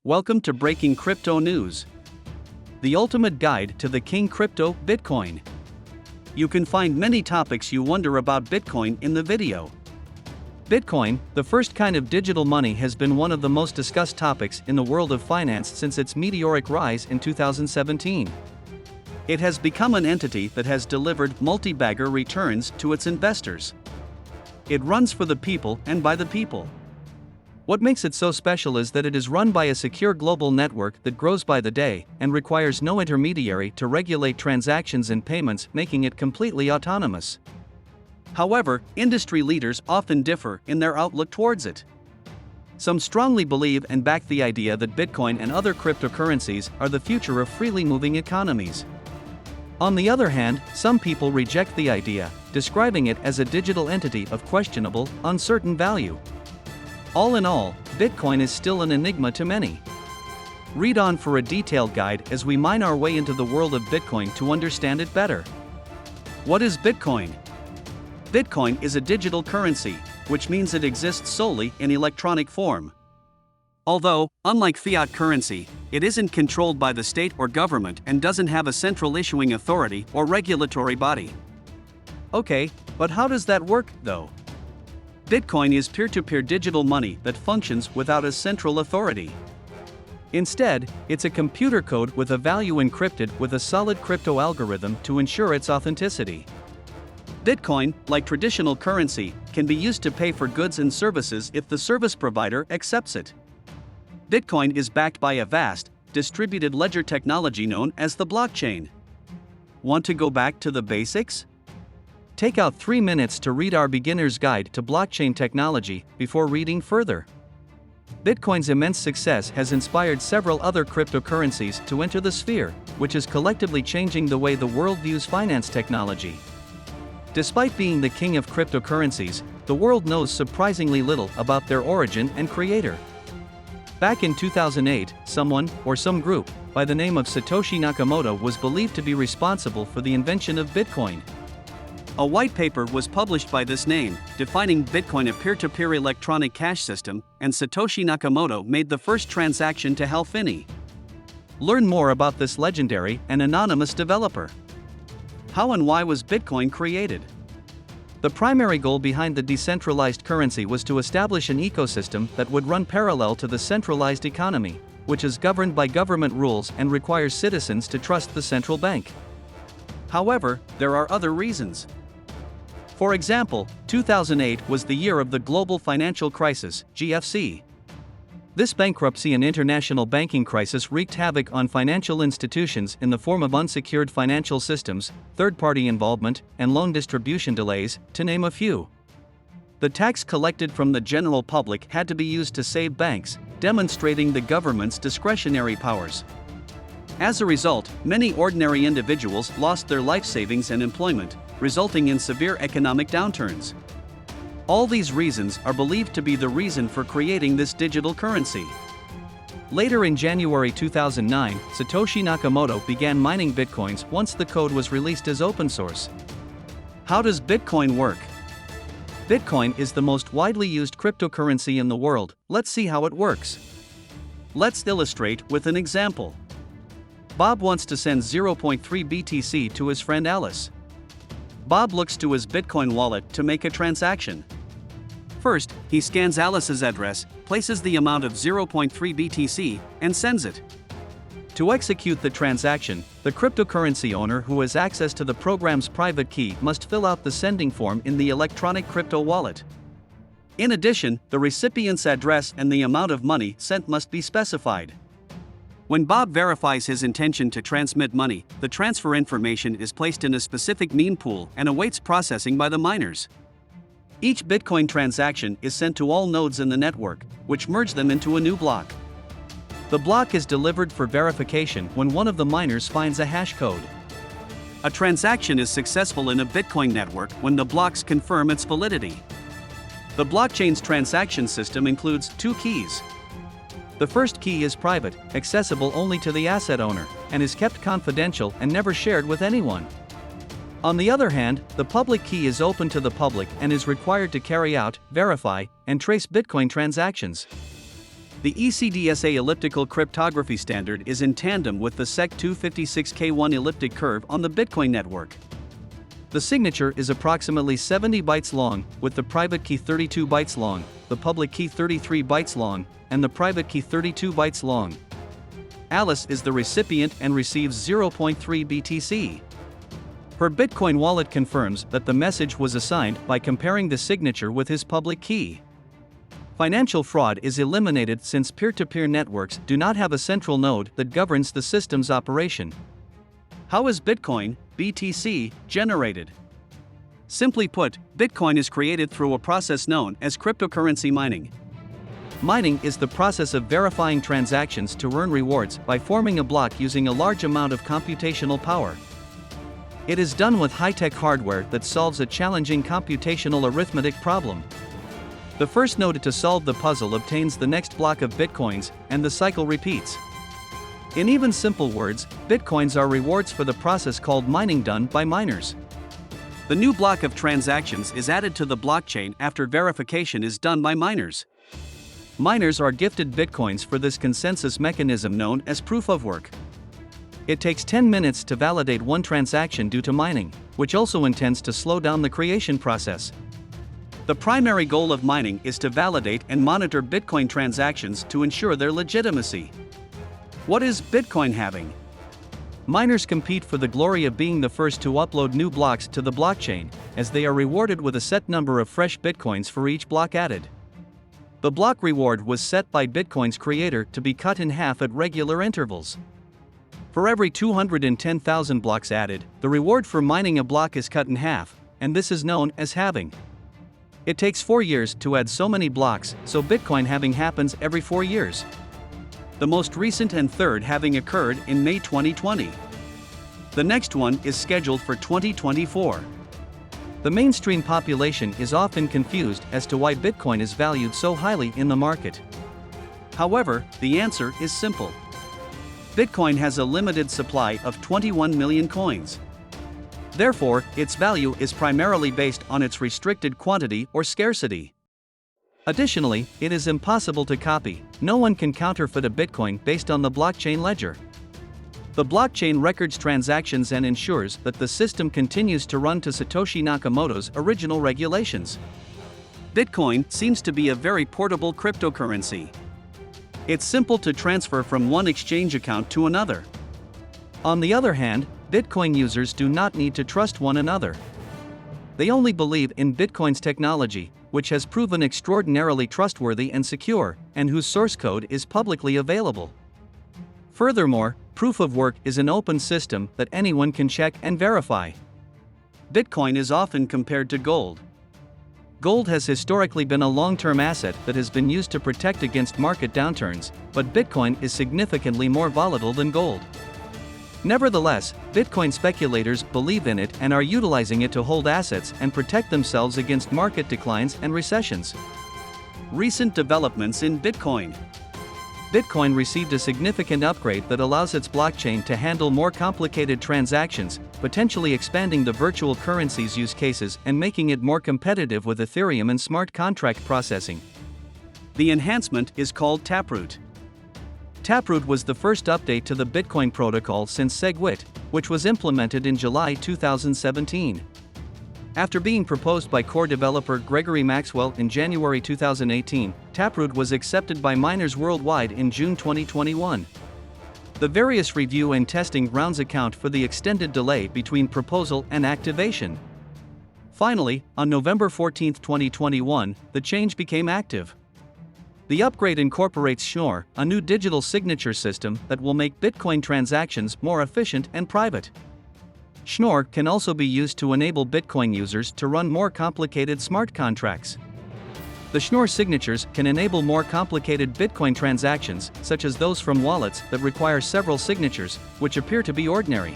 Welcome to Breaking Crypto News, the ultimate guide to the King Crypto, Bitcoin. You can find many topics you wonder about Bitcoin in the video. Bitcoin, the first kind of digital money, has been one of the most discussed topics in the world of finance since its meteoric rise in 2017. It has become an entity that has delivered multi-bagger returns to its investors. It runs for the people and by the people. What makes it so special is that it is run by a secure global network that grows by the day and requires no intermediary to regulate transactions and payments, making it completely autonomous. However, industry leaders often differ in their outlook towards it. Some strongly believe and back the idea that Bitcoin and other cryptocurrencies are the future of freely moving economies. On the other hand, some people reject the idea, describing it as a digital entity of questionable, uncertain value. All in all, Bitcoin is still an enigma to many. Read on for a detailed guide as we mine our way into the world of Bitcoin to understand it better. What is Bitcoin? Bitcoin is a digital currency, which means it exists solely in electronic form. Although, unlike fiat currency, it isn't controlled by the state or government and doesn't have a central issuing authority or regulatory body. Okay, but how does that work, though? Bitcoin is peer-to-peer digital money that functions without a central authority. Instead, it's a computer code with a value encrypted with a solid crypto algorithm to ensure its authenticity. Bitcoin, like traditional currency, can be used to pay for goods and services if the service provider accepts it. Bitcoin is backed by a vast, distributed ledger technology known as the blockchain. Want to go back to the basics? Take out 3 minutes to read our beginner's guide to blockchain technology before reading further. Bitcoin's immense success has inspired several other cryptocurrencies to enter the sphere, which is collectively changing the way the world views finance technology. Despite being the king of cryptocurrencies, the world knows surprisingly little about their origin and creator. Back in 2008, someone, or some group, by the name of Satoshi Nakamoto was believed to be responsible for the invention of Bitcoin. A white paper was published by this name, defining Bitcoin a peer-to-peer electronic cash system, and Satoshi Nakamoto made the first transaction to Halving. Learn more about this legendary and anonymous developer. How and why was Bitcoin created? The primary goal behind the decentralized currency was to establish an ecosystem that would run parallel to the centralized economy, which is governed by government rules and requires citizens to trust the central bank. However, there are other reasons. For example, 2008 was the year of the global financial crisis, GFC. This bankruptcy and international banking crisis wreaked havoc on financial institutions in the form of unsecured financial systems, third-party involvement, and loan distribution delays, to name a few. The tax collected from the general public had to be used to save banks, demonstrating the government's discretionary powers. As a result, many ordinary individuals lost their life savings and employment, resulting in severe economic downturns. All these reasons are believed to be the reason for creating this digital currency. Later in January 2009, Satoshi Nakamoto began mining bitcoins once the code was released as open source. How does Bitcoin work? Bitcoin is the most widely used cryptocurrency in the world. Let's see how it works. Let's illustrate with an example. Bob wants to send 0.3 BTC to his friend Alice. Bob looks to his Bitcoin wallet to make a transaction. First, he scans Alice's address, places the amount of 0.3 BTC, and sends it. To execute the transaction, the cryptocurrency owner who has access to the program's private key must fill out the sending form in the electronic crypto wallet. In addition, the recipient's address and the amount of money sent must be specified. When Bob verifies his intention to transmit money, the transfer information is placed in a specific meme pool and awaits processing by the miners. Each Bitcoin transaction is sent to all nodes in the network, which merge them into a new block. The block is delivered for verification when one of the miners finds a hash code. A transaction is successful in a Bitcoin network when the blocks confirm its validity. The blockchain's transaction system includes 2 keys. The first key is private, accessible only to the asset owner, and is kept confidential and never shared with anyone. On the other hand, the public key is open to the public and is required to carry out, verify, and trace Bitcoin transactions. The Ecdsa elliptical cryptography standard is in tandem with the SEC 256K1 elliptic curve on the Bitcoin network. The signature is approximately 70 bytes long, with the private key 32 bytes long, the public key 33 bytes long, and the private key 32 bytes long. Alice is the recipient and receives 0.3 BTC. Her Bitcoin wallet confirms that the message was assigned by comparing the signature with his public key. Financial fraud is eliminated since peer-to-peer networks do not have a central node that governs the system's operation. How is Bitcoin, BTC, generated? Simply put, Bitcoin is created through a process known as cryptocurrency mining. Mining is the process of verifying transactions to earn rewards by forming a block using a large amount of computational power. It is done with high-tech hardware that solves a challenging computational arithmetic problem. The first node to solve the puzzle obtains the next block of bitcoins, and the cycle repeats. In even simple words, bitcoins are rewards for the process called mining done by miners. The new block of transactions is added to the blockchain after verification is done by miners. Miners are gifted bitcoins for this consensus mechanism known as proof of work. It takes 10 minutes to validate one transaction due to mining, which also intends to slow down the creation process. The primary goal of mining is to validate and monitor Bitcoin transactions to ensure their legitimacy. What is Bitcoin halving? Miners compete for the glory of being the first to upload new blocks to the blockchain, as they are rewarded with a set number of fresh Bitcoins for each block added. The block reward was set by Bitcoin's creator to be cut in half at regular intervals. For every 210,000 blocks added, the reward for mining a block is cut in half, and this is known as halving. It takes 4 years to add so many blocks, so Bitcoin halving happens every 4 years. The most recent and third halving occurred in May 2020. The next one is scheduled for 2024. The mainstream population is often confused as to why Bitcoin is valued so highly in the market. However, the answer is simple. Bitcoin has a limited supply of 21 million coins. Therefore, its value is primarily based on its restricted quantity or scarcity. Additionally, it is impossible to copy. No one can counterfeit a Bitcoin based on the blockchain ledger. The blockchain records transactions and ensures that the system continues to run to Satoshi Nakamoto's original regulations. Bitcoin seems to be a very portable cryptocurrency. It's simple to transfer from one exchange account to another. On the other hand, Bitcoin users do not need to trust one another. They only believe in Bitcoin's technology, which has proven extraordinarily trustworthy and secure, and whose source code is publicly available. Furthermore, proof of work is an open system that anyone can check and verify. Bitcoin is often compared to gold. Gold has historically been a long-term asset that has been used to protect against market downturns, but Bitcoin is significantly more volatile than gold. Nevertheless, Bitcoin speculators believe in it and are utilizing it to hold assets and protect themselves against market declines and recessions. Recent developments in Bitcoin. Bitcoin received a significant upgrade that allows its blockchain to handle more complicated transactions, potentially expanding the virtual currencies use cases and making it more competitive with Ethereum and smart contract processing. The enhancement is called Taproot. Taproot was the first update to the Bitcoin protocol since SegWit, which was implemented in July 2017. After being proposed by core developer Gregory Maxwell in January 2018, Taproot was accepted by miners worldwide in June 2021. The various review and testing rounds account for the extended delay between proposal and activation. Finally, on November 14, 2021, the change became active. The upgrade incorporates Schnorr, a new digital signature system that will make Bitcoin transactions more efficient and private. Schnorr can also be used to enable Bitcoin users to run more complicated smart contracts. The Schnorr signatures can enable more complicated Bitcoin transactions, such as those from wallets that require several signatures, which appear to be ordinary.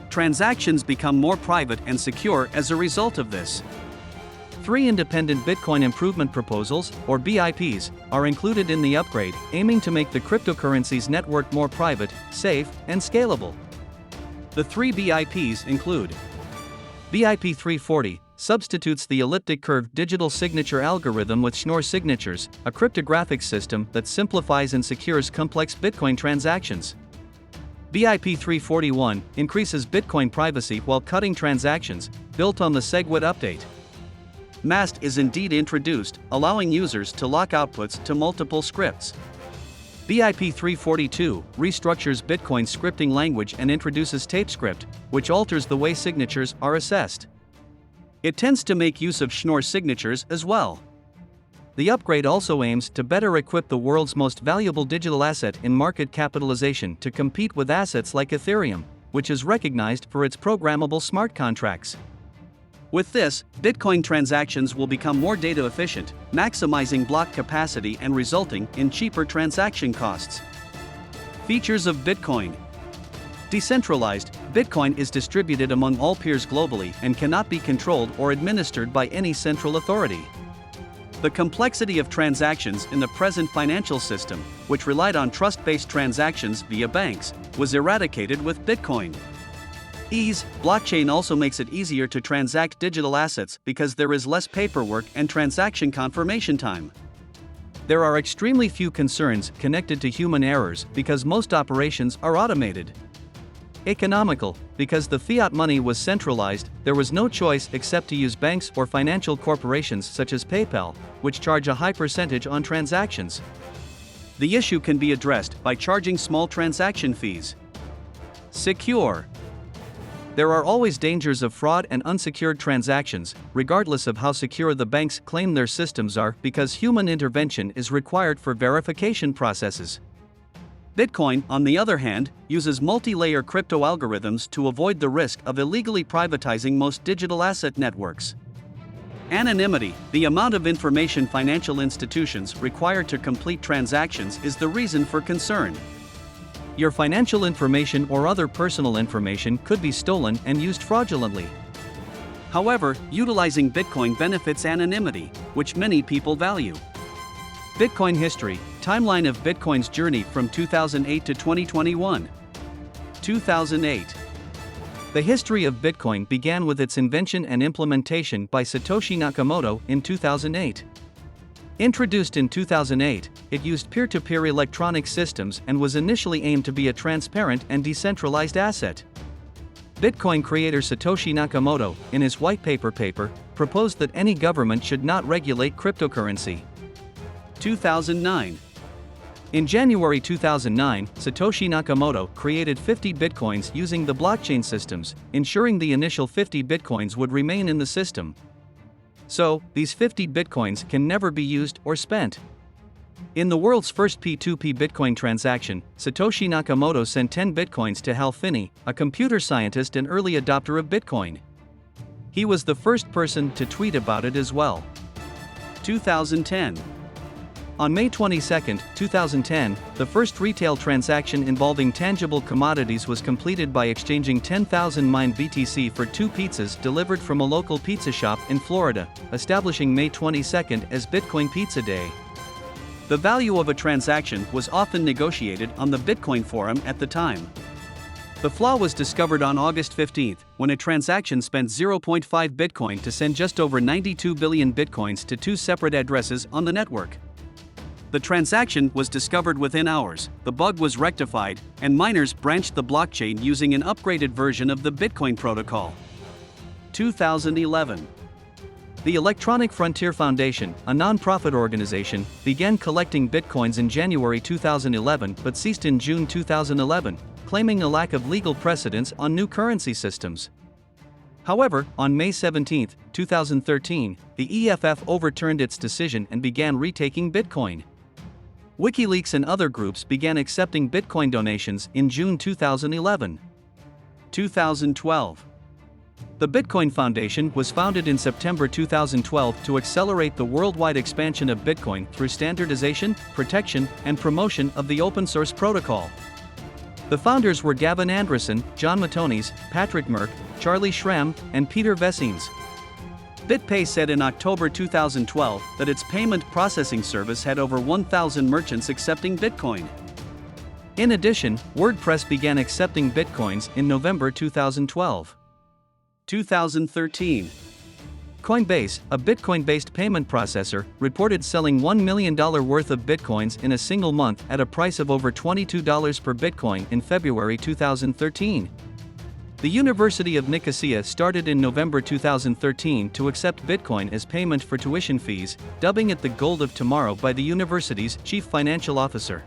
Transactions become more private and secure as a result of this. 3 independent Bitcoin improvement proposals, or BIPs, are included in the upgrade, aiming to make the cryptocurrencies network more private, safe, and scalable. The 3 BIPs include BIP 340, substitutes the elliptic curve digital signature algorithm with Schnorr signatures, a cryptographic system that simplifies and secures complex Bitcoin transactions. BIP 341 increases Bitcoin privacy while cutting transactions, built on the SegWit update. MAST is indeed introduced, allowing users to lock outputs to multiple scripts. BIP 342 restructures Bitcoin's scripting language and introduces TapeScript, which alters the way signatures are assessed. It tends to make use of Schnorr signatures as well. The upgrade also aims to better equip the world's most valuable digital asset in market capitalization to compete with assets like Ethereum, which is recognized for its programmable smart contracts. With this, Bitcoin transactions will become more data efficient, maximizing block capacity and resulting in cheaper transaction costs. Features of Bitcoin. Decentralized, Bitcoin is distributed among all peers globally and cannot be controlled or administered by any central authority. The complexity of transactions in the present financial system, which relied on trust-based transactions via banks, was eradicated with Bitcoin. Ease, blockchain also makes it easier to transact digital assets because there is less paperwork and transaction confirmation time. There are extremely few concerns connected to human errors because most operations are automated. Economical, because the fiat money was centralized, there was no choice except to use banks or financial corporations such as PayPal, which charge a high percentage on transactions. The issue can be addressed by charging small transaction fees. Secure. There are always dangers of fraud and unsecured transactions, regardless of how secure the banks claim their systems are, because human intervention is required for verification processes. Bitcoin, on the other hand, uses multi-layer crypto algorithms to avoid the risk of illegally privatizing most digital asset networks. Anonymity, the amount of information financial institutions require to complete transactions, is the reason for concern. Your financial information or other personal information could be stolen and used fraudulently. However, utilizing Bitcoin benefits anonymity, which many people value. Bitcoin history, timeline of Bitcoin's journey from 2008 to 2021. 2008. The history of Bitcoin began with its invention and implementation by Satoshi Nakamoto in 2008. Introduced in 2008, it used peer-to-peer electronic systems and was initially aimed to be a transparent and decentralized asset. Bitcoin creator Satoshi Nakamoto, in his white paper, proposed that any government should not regulate cryptocurrency. 2009. In January 2009, Satoshi Nakamoto created 50 bitcoins using the blockchain systems, ensuring the initial 50 bitcoins would remain in the system. So, these 50 bitcoins can never be used or spent. In the world's first P2P Bitcoin transaction, Satoshi Nakamoto sent 10 bitcoins to Hal Finney, a computer scientist and early adopter of Bitcoin. He was the first person to tweet about it as well. 2010. On May 22, 2010, the first retail transaction involving tangible commodities was completed by exchanging 10,000 mined BTC for 2 pizzas delivered from a local pizza shop in Florida, establishing May 22 as Bitcoin Pizza Day. The value of a transaction was often negotiated on the Bitcoin forum at the time. The flaw was discovered on August 15, when a transaction spent 0.5 Bitcoin to send just over 92 billion Bitcoins to 2 separate addresses on the network. The transaction was discovered within hours, the bug was rectified, and miners branched the blockchain using an upgraded version of the Bitcoin protocol. 2011. The Electronic Frontier Foundation, a non-profit organization, began collecting Bitcoins in January 2011 but ceased in June 2011, claiming a lack of legal precedence on new currency systems. However, on May 17, 2013, the EFF overturned its decision and began retaking Bitcoin. WikiLeaks and other groups began accepting Bitcoin donations in June 2011. 2012. The Bitcoin Foundation was founded in September 2012 to accelerate the worldwide expansion of Bitcoin through standardization, protection, and promotion of the open-source protocol. The founders were Gavin Andresen, John Matonis, Patrick Merck, Charlie Schramm, and Peter Vessines. BitPay said in October 2012 that its payment processing service had over 1,000 merchants accepting Bitcoin. In addition, WordPress began accepting Bitcoins in November 2012. 2013. Coinbase, a Bitcoin-based payment processor, reported selling $1 million worth of Bitcoins in a single month at a price of over $22 per Bitcoin in February 2013. The University of Ecdsa started in November 2013 to accept Bitcoin as payment for tuition fees, dubbing it the gold of tomorrow by the university's chief financial officer.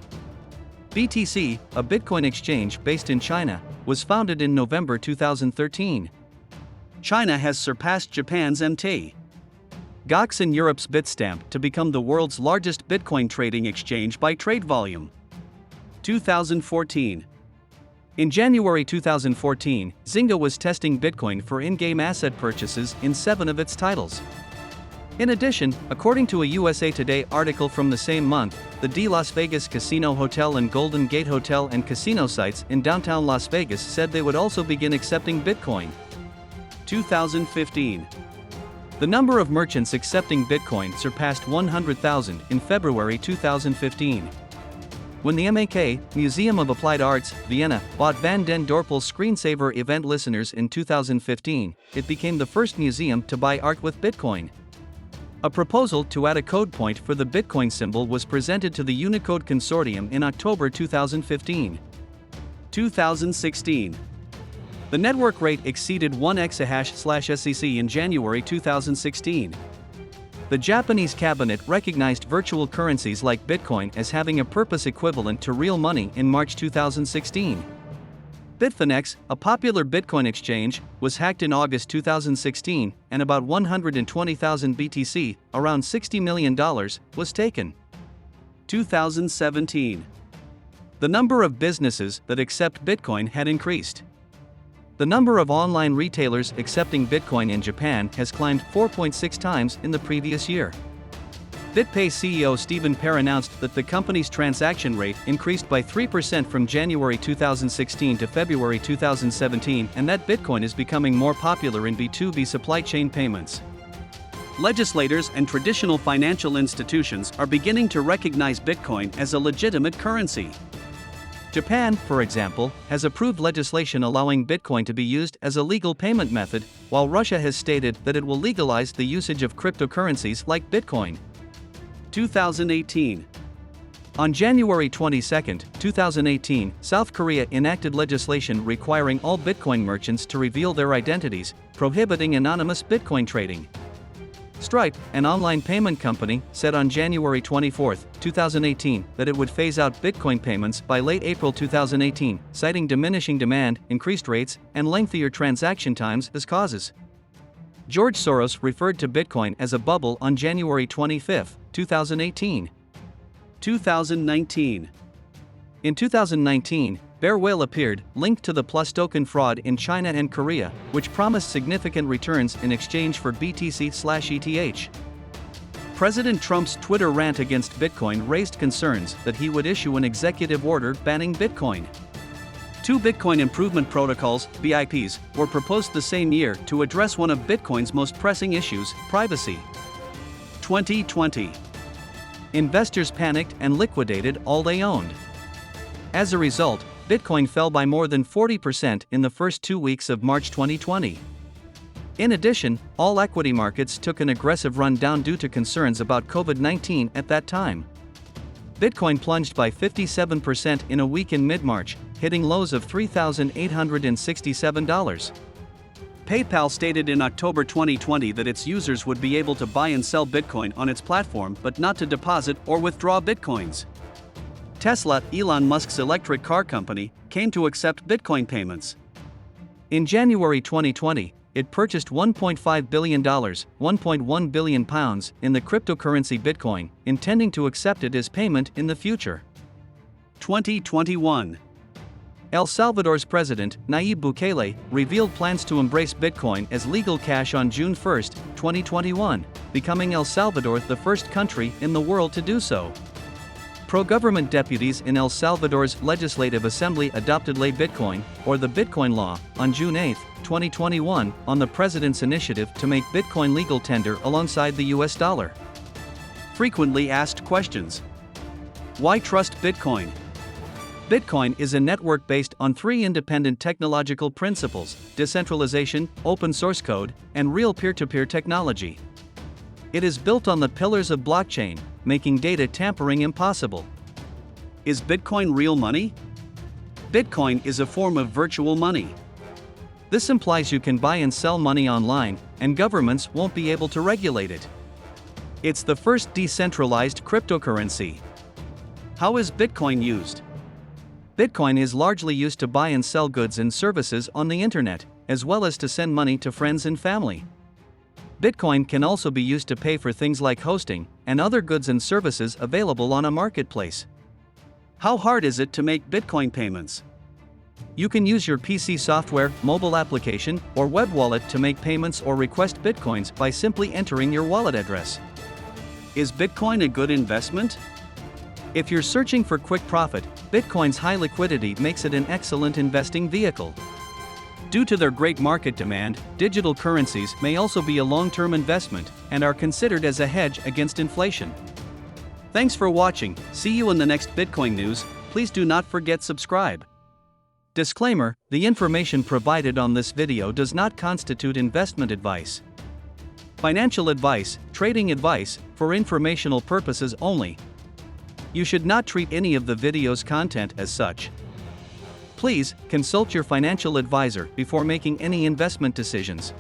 BTC, a Bitcoin exchange based in China, was founded in November 2013. China has surpassed Japan's MT. Gox and Europe's Bitstamp to become the world's largest Bitcoin trading exchange by trade volume. 2014. In January 2014, Zynga was testing Bitcoin for in-game asset purchases in 7 of its titles. In addition, according to a USA Today article from the same month, the Las Vegas Casino Hotel and Golden Gate Hotel and Casino sites in downtown Las Vegas said they would also begin accepting Bitcoin. 2015. The number of merchants accepting Bitcoin surpassed 100,000 in February 2015. When the MAK, Museum of Applied Arts, Vienna, bought Van den Dorpel screensaver event listeners in 2015, it became the first museum to buy art with Bitcoin. A proposal to add a code point for the Bitcoin symbol was presented to the Unicode Consortium in October 2015. 2016. The network rate exceeded 1 exahash/SEC in January 2016. The Japanese cabinet recognized virtual currencies like Bitcoin as having a purpose equivalent to real money in March 2016. Bitfinex, a popular Bitcoin exchange, was hacked in August 2016, and about 120,000 BTC, around $60 million, was taken. 2017. The number of businesses that accept Bitcoin had increased. The number of online retailers accepting Bitcoin in Japan has climbed 4.6 times in the previous year. BitPay CEO Stephen Parr announced that the company's transaction rate increased by 3% from January 2016 to February 2017, and that Bitcoin is becoming more popular in B2B supply chain payments. Legislators and traditional financial institutions are beginning to recognize Bitcoin as a legitimate currency. Japan, for example, has approved legislation allowing Bitcoin to be used as a legal payment method, while Russia has stated that it will legalize the usage of cryptocurrencies like Bitcoin. 2018. On January 22, 2018, South Korea enacted legislation requiring all Bitcoin merchants to reveal their identities, prohibiting anonymous Bitcoin trading. Stripe, an online payment company, said on January 24, 2018, that it would phase out Bitcoin payments by late April 2018, citing diminishing demand, increased rates, and lengthier transaction times as causes. George Soros referred to Bitcoin as a bubble on January 25, 2018. 2019. In 2019, Bear Whale appeared, linked to the Plus token fraud in China and Korea, which promised significant returns in exchange for BTC/ETH. President Trump's Twitter rant against Bitcoin raised concerns that he would issue an executive order banning Bitcoin. 2 Bitcoin Improvement Protocols, BIPs, were proposed the same year to address one of Bitcoin's most pressing issues, privacy. 2020. Investors panicked and liquidated all they owned. As a result, Bitcoin fell by more than 40% in the first 2 weeks of March 2020. In addition, all equity markets took an aggressive run down due to concerns about COVID-19 at that time. Bitcoin plunged by 57% in a week in mid-March, hitting lows of $3,867. PayPal stated in October 2020 that its users would be able to buy and sell Bitcoin on its platform but not to deposit or withdraw Bitcoins. Tesla, Elon Musk's electric car company, came to accept Bitcoin payments. In January 2020, it purchased $1.5 billion, £1.1 billion, in the cryptocurrency Bitcoin, intending to accept it as payment in the future. 2021. El Salvador's president, Nayib Bukele, revealed plans to embrace Bitcoin as legal cash on June 1, 2021, becoming El Salvador the first country in the world to do so. Pro-government deputies in El Salvador's Legislative Assembly adopted Ley Bitcoin, or the Bitcoin Law, on June 8, 2021, on the president's initiative to make Bitcoin legal tender alongside the US dollar. Frequently asked questions. Why trust Bitcoin? Bitcoin is a network based on three independent technological principles: decentralization, open source code, and real peer-to-peer technology. It is built on the pillars of blockchain, making data tampering impossible. Is Bitcoin real money? Bitcoin is a form of virtual money. This implies you can buy and sell money online, and governments won't be able to regulate it. It's the first decentralized cryptocurrency. How is Bitcoin used? Bitcoin is largely used to buy and sell goods and services on the internet, as well as to send money to friends and family. Bitcoin can also be used to pay for things like hosting and other goods and services available on a marketplace. How hard is it to make Bitcoin payments? You can use your PC software, mobile application, or web wallet to make payments or request Bitcoins by simply entering your wallet address. Is Bitcoin a good investment? If you're searching for quick profit, Bitcoin's high liquidity makes it an excellent investing vehicle. Due to their great market demand, digital currencies may also be a long-term investment and are considered as a hedge against inflation. Thanks for watching. See you in the next Bitcoin news. Please do not forget subscribe. Disclaimer: the information provided on this video does not constitute investment advice. Financial advice, trading advice, for informational purposes only. You should not treat any of the video's content as such. Please consult your financial advisor before making any investment decisions.